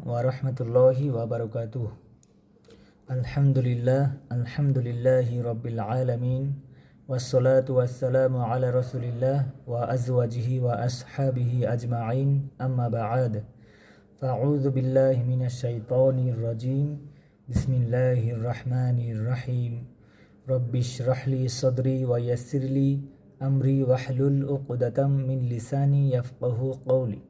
ওয়া রাহমাতুল্লাহি ওয়া বারাকাতুহু। আলহামদুলিল্লাহি রাব্বিল আলামিন ওয়াসসালাতু ওয়াসসালামু আলা রাসূলিল্লাহ ওয়া আজওয়াজিহি ওয়া আসহাবিহি আজমাইন, আম্মা বা'দ। ফাআউযু বিল্লাহি মিনাশ শাইতানির রাজীম। বিসমিল্লাহির রাহমানির রাহিম। রব্বিশরাহ লি সাদরি ওয়া ইয়াসসিরলি আমরি ওয়াহলুল উকদাতাম মিন লিসানি ইয়াফকাহু কওলি।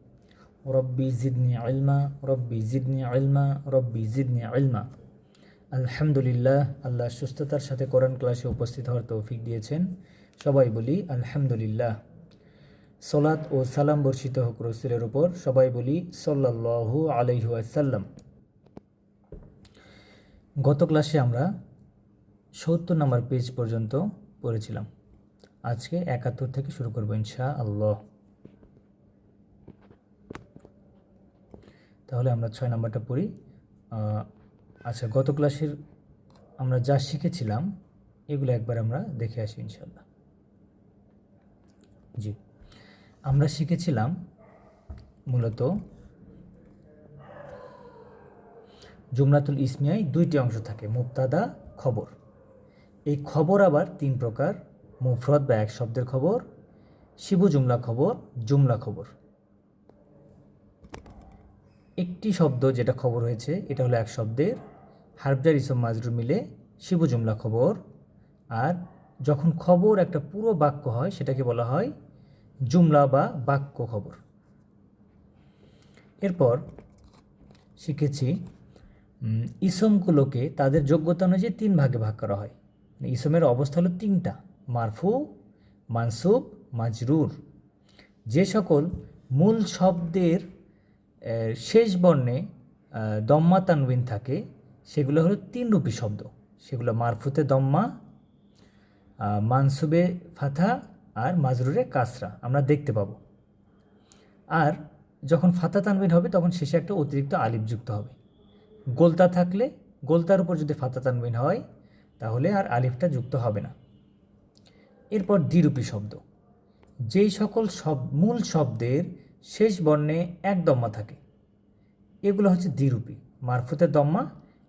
রব্বি জিদনি ইলমা, রব্বি জিদনি ইলমা, রব্বি জিদনি ইলমা। আলহামদুলিল্লাহ, আল্লাহ সুস্থতার সাথে কোরআন ক্লাসে উপস্থিত হওয়ার তৌফিক দিয়েছেন। সবাই বলি আলহামদুলিল্লাহ। সলাত ও সালাম বর্ষিত হোক রাসূলের উপর। সবাই বলি সাল্লাল্লাহু আলাইহি ওয়াসাল্লাম। গত ক্লাসে আমরা ৭০ নম্বর পেজ পর্যন্ত পড়েছিলাম। আজকে ৭১ থেকে শুরু করব ইনশাআল্লাহ। তাহলে আমরা ৬ নম্বরটা পড়ি। আচ্ছা, গত ক্লাসের আমরা যা শিখেছিলাম এগুলো একবার আমরা দেখে আসি ইনশাআল্লাহ। জি, আমরা শিখেছিলাম মূলত জুমলাতুল ইসমিয়ায় দুইটি অংশ থাকে, মুবতাদা, খবর। এই খবর আবার তিন প্রকার: মুফরদ বা এক শব্দের খবর, শিবু জুমলা খবর, জুমলা খবর। একটি শব্দ যেটা খবর হয়েছে এটা হলো এক শব্দের, হারফজার ইসম মাজরুর মিলে শিবু জুমলা খবর। আর যখন খবর একটা পুরো বাক্য হয় সেটাকে বলা হয় জুমলা বা বাক্য খবর। এরপর শিখেছি ইসমগুলোকে তাদের যোগ্যতা অনুযায়ী তিন ভাগে ভাগ করা হয়। ইসমের অবস্থা হলো তিনটা: মারফু, মানসুব, মাজরুর। যে সকল মূল শব্দের শেষ বর্ণে দম্মা তানবিন থাকে সেগুলো হলো তিন রূপী শব্দ। সেগুলো মারফুতে দম্মা, মানসুবে ফাথা আর মাজরুরে কাসরা আমরা দেখতে পাবো। আর যখন ফাথা তানবিন হবে তখন শেষে একটা অতিরিক্ত আলিফ যুক্ত হবে। গোলতা থাকলে, গোলতার উপর যদি ফাথা তানবিন হয় তাহলে আর আলিফটা যুক্ত হবে না। এরপর দ্বিরূপী শব্দ, যেই সকল মূল শব্দের শেষ বর্ণে এক দম্মা থাকে এগুলো হচ্ছে দ্বিরূপী। মারফুতে দম্মা,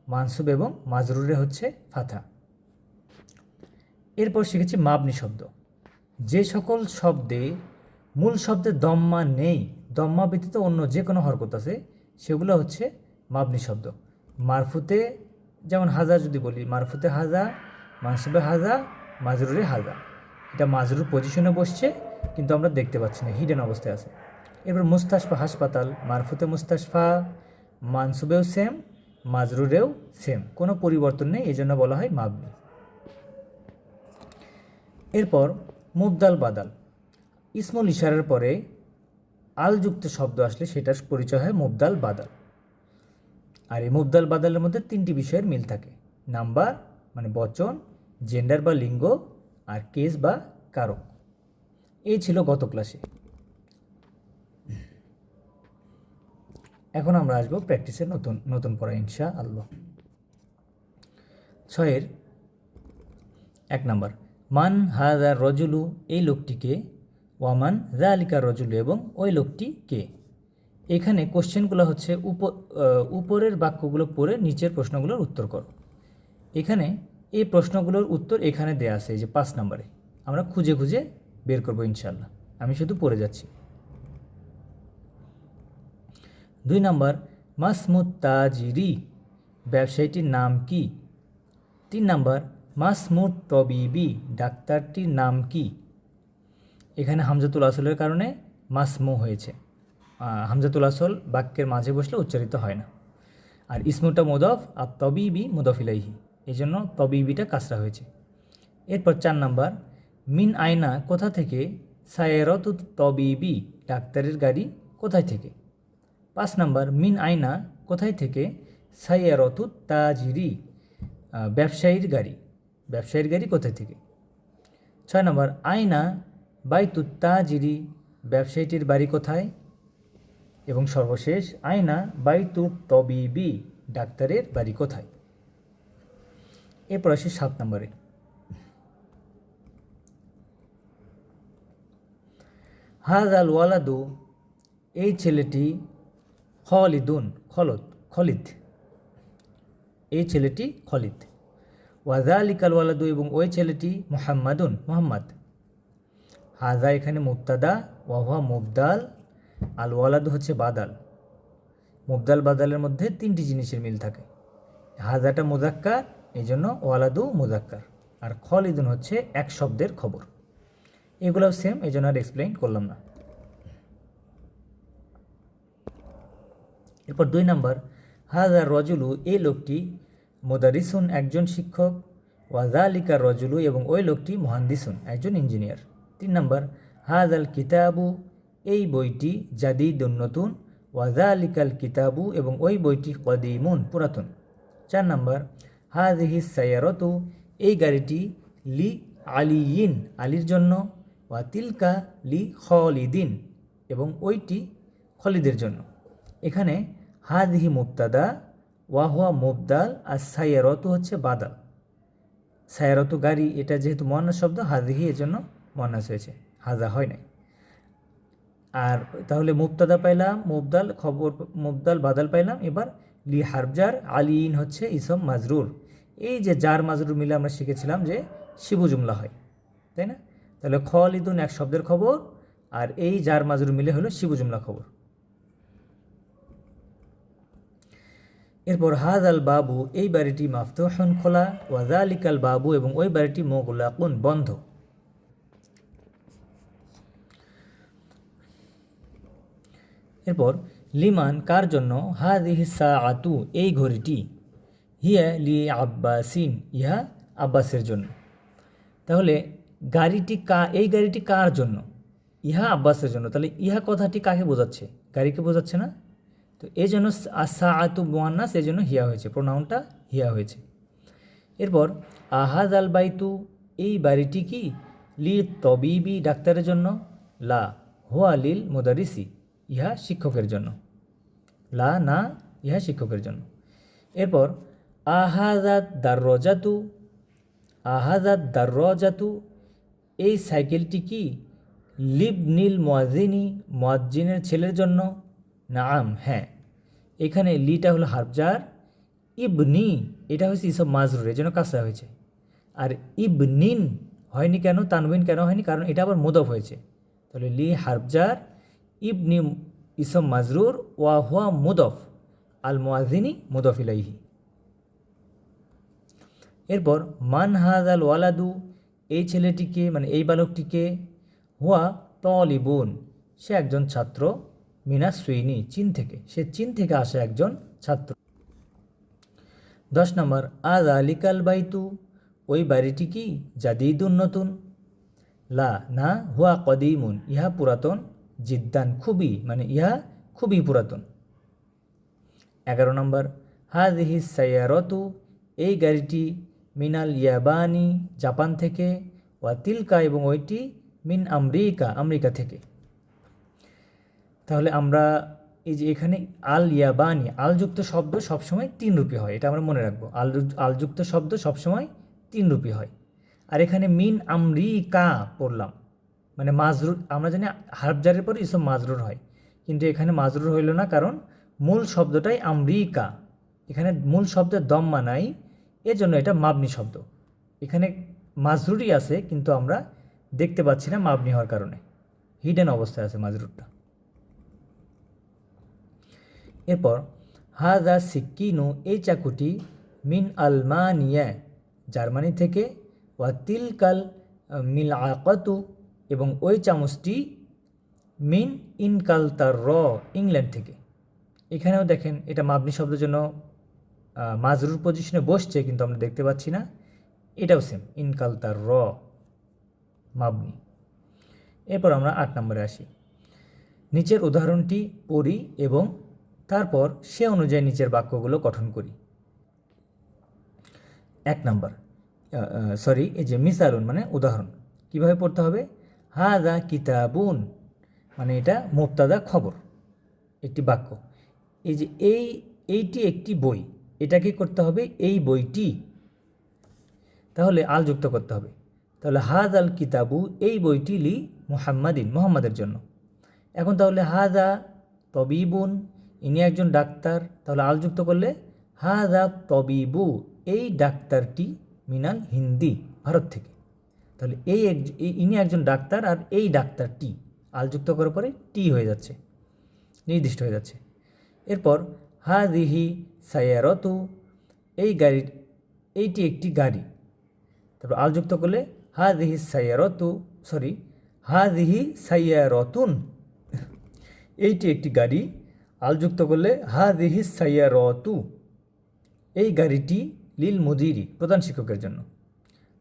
মানসুব এবং মাজরুরে হচ্ছে ফাথা। এরপর শিখেছি মাবনি শব্দ, যে সকল শব্দে মূল শব্দে দম্মা নেই, দম্মা ব্যতীত অন্য যে কোনো হরকত আছে সেগুলো হচ্ছে মাবনি শব্দ। মারফুতে যেমন হাজা যদি বলি, মারফুতে হাজা, মানসুবে হাজা, মাজরুরে হাজা। এটা মাজরুর পজিশনে বসছে কিন্তু আমরা দেখতে পাচ্ছি না, হিডেন অবস্থায় আছে। এরপর মুস্তাশফা হাসপাতাল, মারফুতে মুস্তাশফা, মানসুবেও সেম, মাজরুরেও সেম, কোনো পরিবর্তন নেই, এই জন্য বলা হয় মাবনি। এরপর মুবদাল বাদাল, ইসমুল ইশারার পরে আলযুক্ত শব্দ আসলে সেটার পরিচয় হয় মুবদাল বাদাল। আর এই মুবদাল বাদালের মধ্যে তিনটি বিষয়ের মিল থাকে: নাম্বার মানে বচন, জেন্ডার বা লিঙ্গ, আর কেস বা কারক। এই ছিল গত ক্লাসে। এখন আমরা আসবো প্র্যাকটিসের নতুন পড়া ইনশাআল্লাহ। 6-এর 1 নাম্বার, মান হাযা রজুলু, এই লোকটিকে, ওয়ামান যালিকা রজুলু, এবং ওই লোকটি কে। এখানে কোশ্চেনগুলো হচ্ছে উপরের বাক্যগুলো পড়ে নিচের প্রশ্নগুলোর উত্তর করো। এখানে এই প্রশ্নগুলোর উত্তর এখানে দেয়া আছে, এই যে 5 নম্বরে। আমরা খুঁজে খুঁজে বের করবো ইনশাআল্লাহ, আমি শুধু পড়ে যাচ্ছি। 2 নাম্বার, মাসমুত তাজিরি, ব্যবসায়ীটির নাম কি। 3 নাম্বার, মাসমুত তবিবি, ডাক্তারটির নাম কি। এখানে হামজাতুল আসলের কারণে মাসমু হয়েছে। হামজাতুল আসল বাক্যের মাঝে বসলে উচ্চারিত হয় না। আর ইসমুটা মুদাফ আর তবিবি মুদাফ ইলাইহি, এই জন্য তবিবিটা কাসরা হয়েছে। এরপর 4 নাম্বার, মিন আয়না, কোথা থেকে, সায়রাতুত তবিবি, ডাক্তারের গাড়ি কোথায় থেকে। 5 নাম্বার, মিন আয়না, কোথায় থেকে, সায়রাতুত তাজিরি, ব্যবসায়ীর গাড়ি কোথায় থেকে। 6 নাম্বার, আয়না বাইতুত তাজিরি, ব্যবসায়ীটির বাড়ি কোথায়। এবং সর্বশেষ, আয়না বাইতুত তবিবি, ডাক্তারের বাড়ি কোথায়। এরপর আসি 7 নম্বরে। হাযাল ওয়ালাদু, এই ছেলেটি, খলিদুন, খলদ, খলিদ, এই ছেলেটি খলিদ। ওয়াযালিকাল ওয়ালাদু, এবং ওই ছেলেটি মুহাম্মাদুন, মুহাম্মদ। হাজা এখানে মুবতাদা, ওয়াহুয়া মুবদাল, আল ওয়ালাদু হচ্ছে বাদাল। মুবদাল বাদালের মধ্যে তিনটি জিনিসের মিল থাকে। হাজাটা মুজাক্কার, এই জন্য ওয়ালাদু মুজাক্কার, আর খলিদুন হচ্ছে এক শব্দের খবর। এগুলোও সেম, এই জন্য আর এক্সপ্লেইন করলাম না। এরপর 2 নম্বর, হাজা রজুলু, এই লোকটি, মুদারিসুন একজন শিক্ষক, ওয়াজালিকা রজুলু, এবং ওই লোকটি মুহান্দিসুন একজন ইঞ্জিনিয়ার। 3 নম্বর, হাজাল কিতাবু, এই বইটি, জাদিদুন নতুন, ওয়াজালিকাল কিতাবু, এবং ওই বইটি কদিমুন পুরাতন। 4 নম্বর, হাযিহি সাইয়ারাতু, এই গাড়িটি, লি আলিয়িন আলীর জন্য, ওয়া তিলকা লি খালিদিন, এবং ওইটি খলিদের জন্য। এখানে হাযিহি মুবতাদা, ওয়া হুয়া মুবদাল, আর সাইয়ারাতু হচ্ছে বাদাল। সাইয়ারাতু গাড়ি, এটা যেহেতু মুয়ান্নাস শব্দ, হাযিহি এর জন্য মুয়ান্নাস হয়েছে, হাজা হয় নাই। আর তাহলে মুবতাদা পাইলাম, মুবদাল খবর, মুবদাল বাদাল পাইলাম। এবার লি হারফজার, আলিন হচ্ছে ইসম মাজরুর। এই যে জার মাজরুর মিলে আমরা শিখেছিলাম যে শিবু জুমলা হয়, তাই না? তাহলে খালিদুন এক শব্দের খবর, আর এই জার মাজরুর মিলে হলো শিবু জুমলা খবর। এরপর হাযাল বাবু, এই বাড়িটি, মাফতুহুন খোলা, ওয়াযালিকাল বাবু, এবং ওই বাড়িটি, মুগলাকুন বন্ধ। এরপর লিমান কার জন্য, হাযিহি সাআতু, এই ঘড়িটি, হিয়া লি আব্বাসিন, ইহা আব্বাসের জন্য। তাহলে গাড়িটি এই গাড়িটি কার জন্য? ইহা আব্বাসের জন্য। তাহলে ইহা কথাটি কাকে বোঝাচ্ছে? গাড়িকে বোঝাচ্ছে না? তো এই জন্য সাআতু মুয়ান্নাস, এই জন্য হিয়া হয়েছে, প্রোনাউনটা হিয়া হয়েছে। এরপর আহাযাল বাইতু, এই বাড়িটি কি, লি তবিবি ডাক্তারের জন্য, লা হুয়া লিল মুদারিসি, ইহা শিক্ষকের জন্য। লা না, ইহা শিক্ষকের জন্য। এরপর আহাযাদ দাররাজাতু, আহাযাদ দাররাজাতু, এই সাইকেলটি কি, লিবনিল মুয়াজ্জিনি, মুয়াজ্জিনের ছেলের জন্য, নাআম হ্যাঁ। এখানে লিটা হলো হারফজার, ইবনি এটা হচ্ছে ইসম মাজরুর, এর জন্য কাসরা হয়েছে। আর ইবনিন হয়নি কেন, তানবিন কেন হয়নি? কারণ এটা আবার মুদফ হয়েছে। তাহলে লি হারফজার, ইবনি ইসম মাজরুর, ওয়া হুয়া মুদফ, আল মুয়াজ্জিনি মুদফ ইলাইহি। এরপর মান হাযাল ওয়ালাদু, এই ছেলেটিকে, মানে এই বালকটিকে, হুয়া তালিবুন, সে একজন ছাত্র, মিনাস সুইনি, চীন থেকে, সে চীন থেকে আসে একজন ছাত্র। 10 নম্বর, আযালিকাল বাইতু, ওই বাড়িটি কি, জাদিদুন নতুন, লা না, হুয়া কদিমুন, ইহা পুরাতন, জিদ্দান খুবই, মানে ইহা খুবই পুরাতন। 11 নম্বর, হাযিহি সাইয়ারাতু, এই গাড়িটি, মিনাল ইয়াবানি, জাপান থেকে, ওয়া তিলকা, এবং ওইটি, মিন আমেরিকা, আমেরিকা থেকে। তাহলে আমরা এই যে এখানে আল ইয়াবানি, আলযুক্ত শব্দ সবসময় 3 রূপী হয়, এটা আমরা মনে রাখবো। আলযুক্ত শব্দ সবসময় 3 রূপী হয়। আর এখানে মিন আমেরিকা পড়লাম, মানে মাজরুর, আমরা জানি হারফজারের পরে ইসম মাজরুর হয়, কিন্তু এখানে মাজরুর হইল না, কারণ মূল শব্দটাই আমেরিকা। এখানে মূল শব্দের দম্মা নাই, এজন্য এটা মাবনি শব্দ। এখানে মাজরুরই আছে, কিন্তু আমরা দেখতে পাচ্ছি না মাবনি হওয়ার কারণে, হিডেন অবস্থায় আছে মাজরুরটা। এরপর হাযা সিক্কিনু, এই চাকুটি, মিন আলমানিয়া, জার্মানি থেকে, ওয়া তিলকাল মিলআকাতু, এবং ওই চামচটি, মিন ইনকালতার, ইংল্যান্ড থেকে। এখানেও দেখেন এটা মাবনি শব্দের জন্য মাজরুর পজিশনে বসছে, কিন্তু আমরা দেখতে পাচ্ছি না। এটাও সেম, ইনকালতার মাবনি। এরপর আমরা 8 নম্বরে আসি। নিচের উদাহরণটি পড়ি এবং তারপর সে অনুযায়ী নিচের বাক্যগুলো গঠন করি। 1 নম্বর, এই যে মিসালুন মানে উদাহরণ, কিভাবে পড়তে হবে? হাযা কিতাবুন, মানে এটা মুবতাদা খবর, একটি বাক্য। এই যে এইটি একটি বই, এটাকে করতে হবে এই বইটি, তাহলে আল যুক্ত করতে হবে। তাহলে হাযাল কিতাবু, এই বইটি, লি মুহাম্মাদিন, মুহাম্মাদের জন্য। এখন তাহলে হাযা তবিবুন, ইনি একজন ডাক্তার, তাহলে আল যুক্ত করলে হাদা তবিবু, এই ডাক্তারটি মিনাল হিন্দি, ভারত থেকে। তাহলে ইনি একজন ডাক্তার আর এই ডাক্তারটি, আল যুক্ত করার পরে টি হয়ে যাচ্ছে, নির্দিষ্ট হয়ে যাচ্ছে। এরপর হাদিহি সায়ারতু, এইটি একটি গাড়ি। তারপর আল যুক্ত করলে হাদিহি সাইয়ারতুন, এইটি একটি গাড়ি। আল যুক্ত করলে হাদিহি সাইয়ারতু, এই গাড়িটি লিল মুদিরি, প্রধান শিক্ষকের জন্য।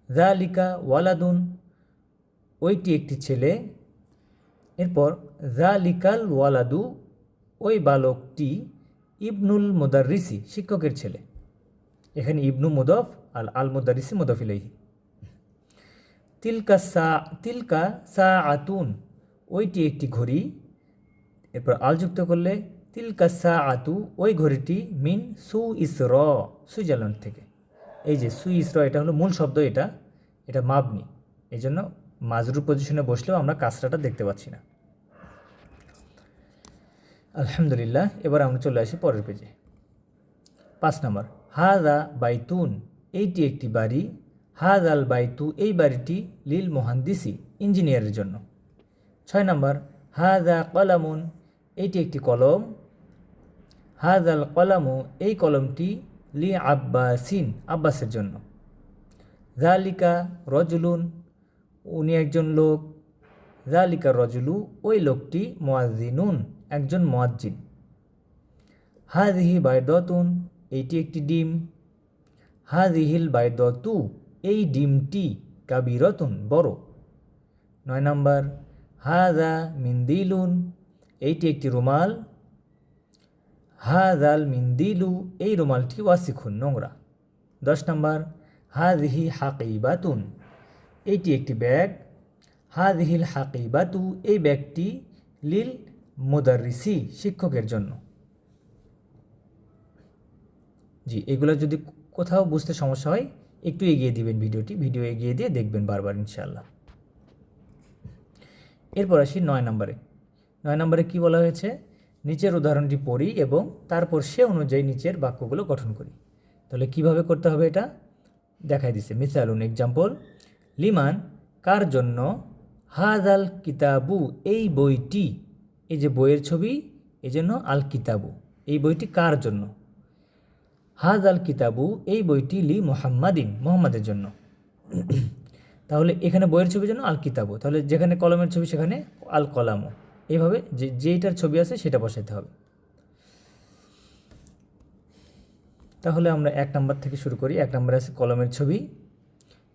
যালিকা ওয়ালাদুন, ওইটি একটি ছেলে। এরপর যালিকাল ওয়ালাদু, ওই বালকটি ইবনুল মুদাররিসি, শিক্ষকের ছেলে। এখানে ইবনু মুদফ আর আল মুদাররিসি মুদফ ইলাইহি। তিলকা সাআতুন, ওইটি একটি ঘড়ি। এরপর আল যুক্ত করলে তিলকা সাআতু, ওই ঘড়িটি মিন সুইসর, সুইজারল্যান্ড থেকে। এই যে সুইসর, এটা হলো মূল শব্দ, এটা মাবনি, এই জন্য মাজরুর পজিশনে বসলেও আমরা কাসরাটা দেখতে পাচ্ছি না। আলহামদুলিল্লাহ। এবার আমরা চলে আসি পরের পেজে। 5 নম্বর, হাদা বাইতুন, এইটি একটি বাড়ি। হাদাল বাইতু, এই বাড়িটি লিল মুহান্দিসি, ইঞ্জিনিয়ারের জন্য। 6 নম্বর, হাদা কলামুন, এইটি একটি কলম। হাদাল কলামু, এই কলমটি লি আব্বাসিন, আব্বাসের জন্য। যালিকা রজুলুন, উনি একজন লোক। যালিকা রজুলু, ওই লোকটি মুয়াজ্জিনুন, একজন মুয়াজ্জিন। হাদিহি বাইদাতুন, এইটি একটি ডিম। হাদিহিল বাইদাতু, এই ডিমটি কাবিরাতুন, বড়। 9 নম্বর, হাদা মিন্দিলুন, এইটি একটি রুমাল। হাদাল মিন্দিলু, এই রুমালটি ওয়াসিখুন, নোংরা। 10 নম্বর, হাদিহি হাকিবাতুন, এইটি একটি ব্যাগ। হাদিহিল হাকিবাতু, এই ব্যাগটি লিল মুদাররিসি, শিক্ষকের জন্য। জি, এগুলো যদি কোথাও বুঝতে সমস্যা হয় একটু এগিয়ে দিবেন ভিডিও এগিয়ে দিয়ে দেখবেন বারবার ইনশাআল্লাহ। এরপর আসি 9 নম্বরে। 9 নম্বরে কী বলা হয়েছে, নিচের উদাহরণটি পড়ি এবং তারপর সে অনুযায়ী নিচের বাক্যগুলো গঠন করি। তাহলে কিভাবে করতে হবে এটা দেখাই দিছে। মিসালুন, এক্সাম্পল, লিমান, কার জন্য। হাদাল কিতাবু, এই বইটি, এই যে বইয়ের ছবি, এই জন্য আল কিতাবু, এই বইটি কার জন্য। হাদাল কিতাবু, এই বইটি লি মুহাম্মাদিন, মুহাম্মাদের জন্য। তাহলে এখানে বইয়ের ছবির জন্য আল কিতাবু, তাহলে যেখানে কলমের ছবি সেখানে আল কলামু, এইভাবে যেইটার ছবি আছে সেটা বসাইতে হবে। তাহলে আমরা 1 নম্বর থেকে শুরু করি। 1 নম্বরে আছে কলমের ছবি।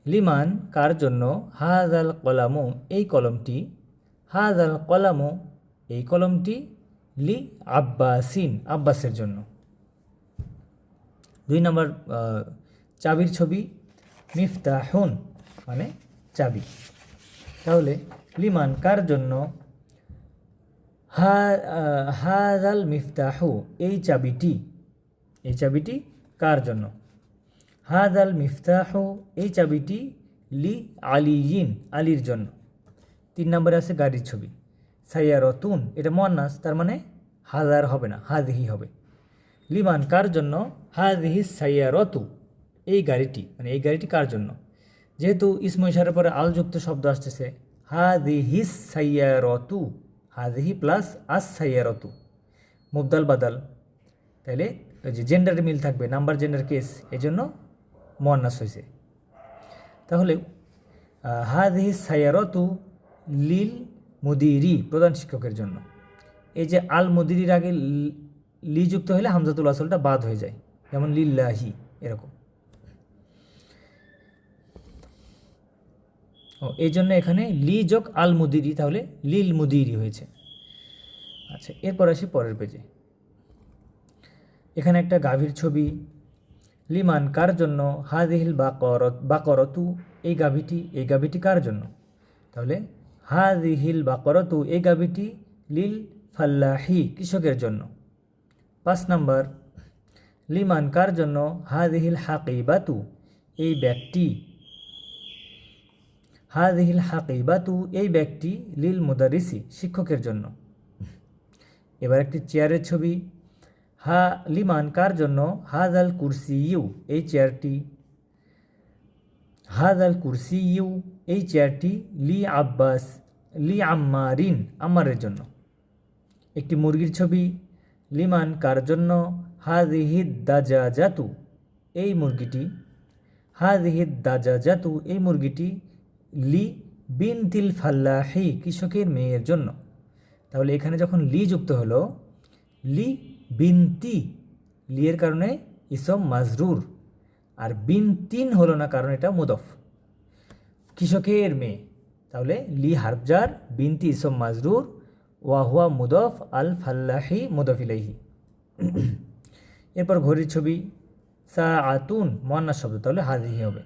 লিমান, কার জন্য। হাদাল কলামু, এই কলমটি। হাদাল কলামু, এই কলমটি লি আব্বাসিন, আব্বাসের জন্য। 2 নম্বর, চাবির ছবি। মিফতাহুন, মানে চাবি। তাহলে লিমান, কার জন্য। হাদাল মিফতাহু, এই চাবিটি কার জন্য। হাদাল মিফতাহু, এই চাবিটি লি আলিয়িন, আলীর জন্য। 3 নম্বরে আছে গাড়ির ছবি। সাইয়ারতুন, এটা মুয়ান্নাস, তার মানে হাজার হবে না, হাদিহি হবে। লিমান, কার জন্য। হাদিহি সাইয়ারতু, এই গাড়িটি, মানে এই গাড়িটি কার জন্য। যেহেতু ইসমু ইশারার পরে আলযুক্ত শব্দ আসতেছে, হাদিহি সাইয়ারতু, হাদিহি প্লাস আস সাইয়ারতু, মুবদাল বাদাল, তাইলে ওই যে জেন্ডারে মিল থাকবে, নাম্বার জেন্ডার কেস, এই জন্য মুয়ান্নাস হয়েছে। তাহলে হাদিহি সাইয়ারতু লিল মুদিরি, প্রধান শিক্ষকের জন্য। এই যে আল মুদিরির আগে লি যুক্ত হলে হামজাতুল আসলটা বাদ হয়ে যায়, যেমন লিল্লাহি, এরকম। এই জন্য এখানে লি যোগ আল মুদিরি, তাহলে লিল মুদিরি হয়েছে। আচ্ছা, এরপর আসি পরের পেজে। এখানে একটা গাভীর ছবি। লিমান, কার জন্য। হাদিহিল বাকরতু, এই গাভীটি কার জন্য। তাহলে হাদিহিল বাকরতু, এই গাভীটি লিল ফাল্লাহি, কৃষকের জন্য। 5 নম্বর, লিমান, কার জন্য। হাদিহিল হাকিবাতু, এই ব্যাগটি। হাদিহিল হাকিবাতু, এই ব্যাগটি লিল মুদারিসি, শিক্ষকের জন্য। এবার একটি চেয়ারের ছবি। লিমান কার জন্য, হাদাল কুরসি ইউ এই চেয়ারটি, হাদাল কুরসি ইউ এই চেয়ারটি, লি আম্মারিন আম্মারের জন্য। একটি মুরগির ছবি, লিমান কার জন্য, হাদিহিদ দাজাজাতু এই মুরগিটি, হাদিহিদ দাজাজাতু এই মুরগিটি, লি বিনতিল ফাল্লাহি কৃষকের মেয়ের জন্য। তাহলে এখানে যখন লি যুক্ত হলো, লি বিনতি, লি এর কারণে ইসম মাজরুর, আর বিনতিন হলো না কারণ এটা মুদফ, কৃষকের মেয়ে। তাহলে লি হারফজার, বিনতি ইসম মাজরুর, ওয়াহুয়া মুদফ, আল ফাল্লাহি মুদফ ইলাইহি। এরপর ঘড়ির ছবি, সা আতুন মুয়ান্নাস শব্দ, তাহলে হাদিহি হবে।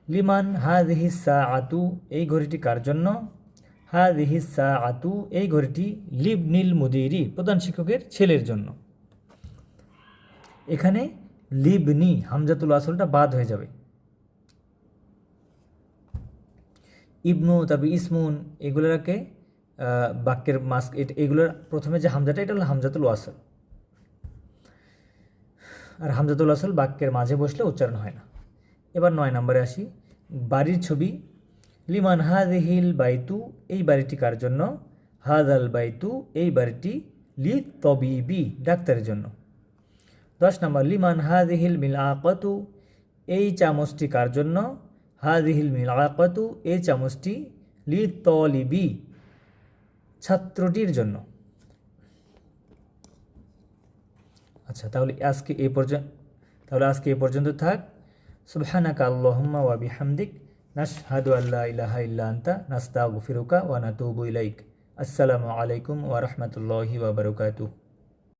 লিমান হাদিহি সা আতু এই ঘড়িটি কার জন্য, হাদিহি সা আতু এই ঘড়িটি লিবনিল মুদিরি প্রধান শিক্ষকের ছেলের জন্য। এখানে লিবনি হামজাতুল আসলটা বাদ হয়ে যাবে, ইবনু তারপর ইসমুন এগুলোকে বাক্যের মাস্ক, এগুলোর প্রথমে যে হামজাটা এটা হলো হামজাতুল ওয়াসল, আর হামজাতুল আসল বাক্যের মাঝে বসলে উচ্চারণ হয় না। এবার 9 নম্বরে আসি, বাড়ির ছবি, লিমান হাদিহিল বাইতু এই বাড়িটি কার জন্য, হাদাল বাইতু এই বাড়িটি লি তবিবি ডাক্তারের জন্য। 10 নম্বর, লিমান হাদিহিল মিলআকাতু এই চামচটি কার জন্য, হাদিহিল মিলআকাতু এই চামচটি লি তলিবি ছাত্রটির জন্য। আচ্ছা, তাহলে আজকে এই পর্যন্ত থাক। সুবহানাকা আল্লাহুম্মা ওয়া বিহামদিক নাশহাদু আল্লা ইলাহা ইল্লা আনতা নাস্তাগফিরুকা ওয়া নাতুবু ইলাইক। আসসালামু আলাইকুম ওয়া রাহমাতুল্লাহি ওয়া বারাকাতুহু।